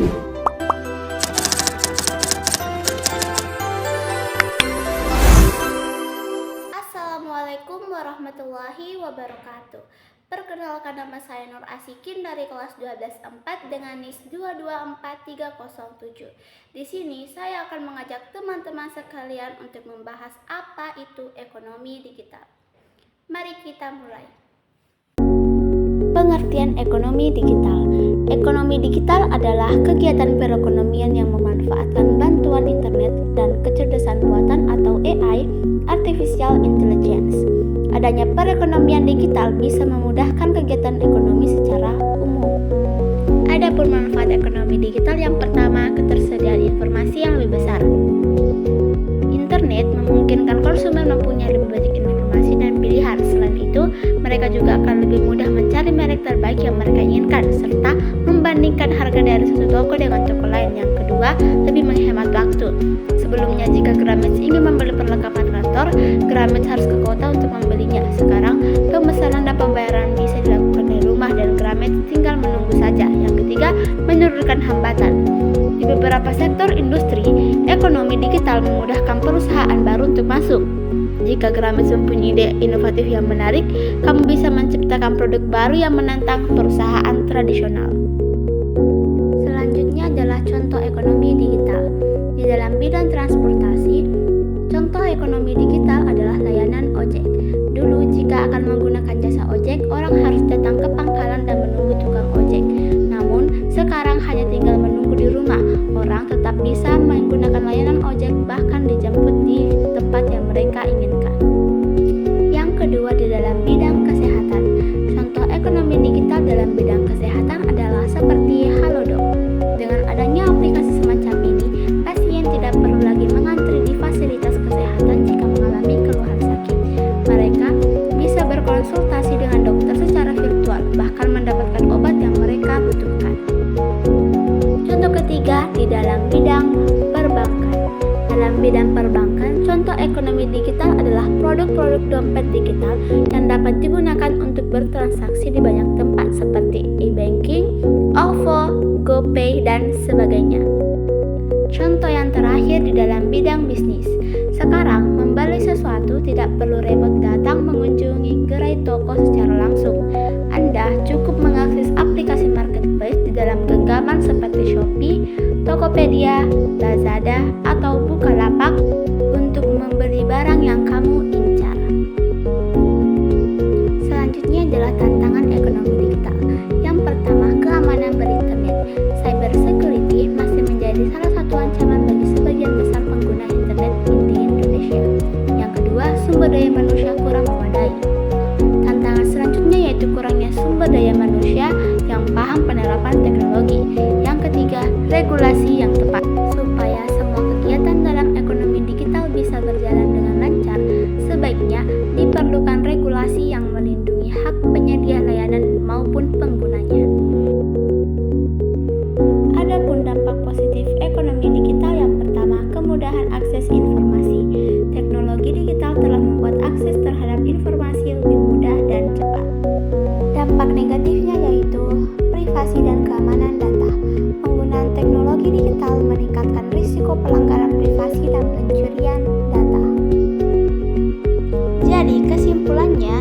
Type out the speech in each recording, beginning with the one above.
Assalamualaikum warahmatullahi wabarakatuh. Perkenalkan, nama saya Nur Asikin dari kelas 12/4 dengan NIS 224307. Di sini saya akan mengajak teman-teman sekalian untuk membahas apa itu ekonomi digital. Mari kita mulai. Pengertian ekonomi digital. Ekonomi digital adalah kegiatan perekonomian yang memanfaatkan bantuan internet dan kecerdasan buatan atau AI, Artificial Intelligence. Adanya perekonomian digital bisa memudahkan kegiatan ekonomi secara umum. Adapun manfaat ekonomi digital, yang pertama, ketersediaan informasi yang lebih besar. Internet memungkinkan konsumen mempunyai lebih banyak informasi dan pilihan. Selain itu, mereka juga akan lebih mudah mencari merek terbaik yang mereka inginkan, serta membandingkan harga dari suatu toko dengan toko lain. Yang kedua, lebih menghemat waktu. Sebelumnya, jika Gramedia ingin membeli perlengkapan kantor, Gramedia harus ke kota untuk membelinya. Sekarang, pemesanan dan pembayaran bisa dilakukan dari rumah dan Gramedia tinggal menunggu saja. Yang ketiga, menurunkan hambatan. Di beberapa sektor industri, ekonomi digital memudahkan perusahaan baru untuk masuk. Jika Gramedia mempunyai ide inovatif yang menarik, kamu bisa menciptakan produk baru yang menantang perusahaan tradisional. Selanjutnya adalah contoh ekonomi digital. Di dalam bidang transportasi, contoh ekonomi digital adalah layanan ojek. Dulu, jika akan menggunakan jasa ojek, orang harus datang ke pangkalan dan menunggu tukang ojek. Namun, sekarang hanya tinggal menunggu di rumah. Orang tetap bisa menggunakan layanan ojek, bahkan dijemput di tempat yang mereka inginkan. Yang kedua, di dalam bidang kesehatan. Contoh ekonomi digital dalam bidang kesehatan adalah seperti Halodoc. Dengan adanya aplikasi semacam ini, pasien tidak perlu lagi mengantri di fasilitas kesehatan jika mengalami keluhan sakit. Mereka bisa berkonsultasi dengan dokter secara virtual, bahkan mendapatkan obat yang mereka butuhkan. Contoh ketiga, di dalam bidang perbankan. Dalam bidang perbankan, contoh ekonomi digital adalah produk-produk dompet digital yang dapat digunakan untuk bertransaksi di banyak tempat seperti e-banking, OVO, GoPay, dan sebagainya. Contoh yang terakhir di dalam bidang bisnis. Sekarang, membeli sesuatu tidak perlu repot datang mengunjungi gerai toko secara langsung. Anda cukup mengakses aplikasi marketplace di dalam genggaman seperti Shopee, Tokopedia, Lazada, atau Bukalapak untuk membeli barang yang kamu incar. Selanjutnya adalah tantangan ekonomi digital. Yang pertama, keamanan berinternet. Cyber security masih menjadi salah satu ancaman bagi sebagian besar pengguna internet di Indonesia. Yang kedua, sumber daya manusia kurang memadai. Tantangan selanjutnya yaitu kurangnya sumber daya manusia yang paham penerapan teknologi. Yang ketiga, regulasi yang tepat. Supaya semua kegiatan dalam ekonomi digital bisa berjalan dengan lancar, sebaiknya diperlukan regulasi yang melindungi hak penyedia layanan maupun penggunanya. Adapun dampak positif ekonomi digital, yang pertama, kemudahan akses informasi. Teknologi digital telah membuat akses terhadap informasi lebih mudah dan cepat. Dampak negatifnya yaitu privasi dan keamanan data. Penggunaan teknologi digital meningkatkan risiko pelanggaran privasi dan pencurian data. Jadi, kesimpulannya,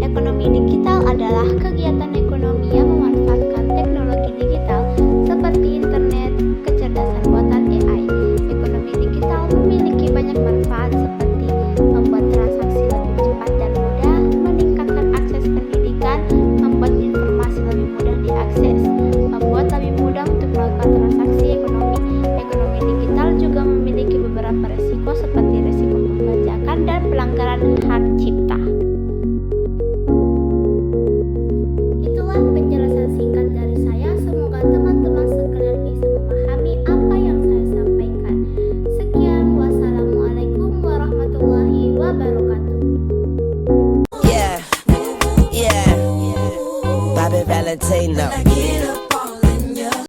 ekonomi digital adalah kegiatan ekonomi yang memanfaatkan teknologi digital seperti internet, kecerdasan buatan AI. Ekonomi digital memiliki banyak manfaat seperti membuat transaksi lebih cepat dan mudah, meningkatkan akses pendidikan, membuat informasi lebih mudah diakses, membuat lebih mudah untuk melakukan transaksi ekonomi. Ekonomi digital juga memiliki beberapa resiko seperti resiko pembajakan dan pelanggaran hak cipta.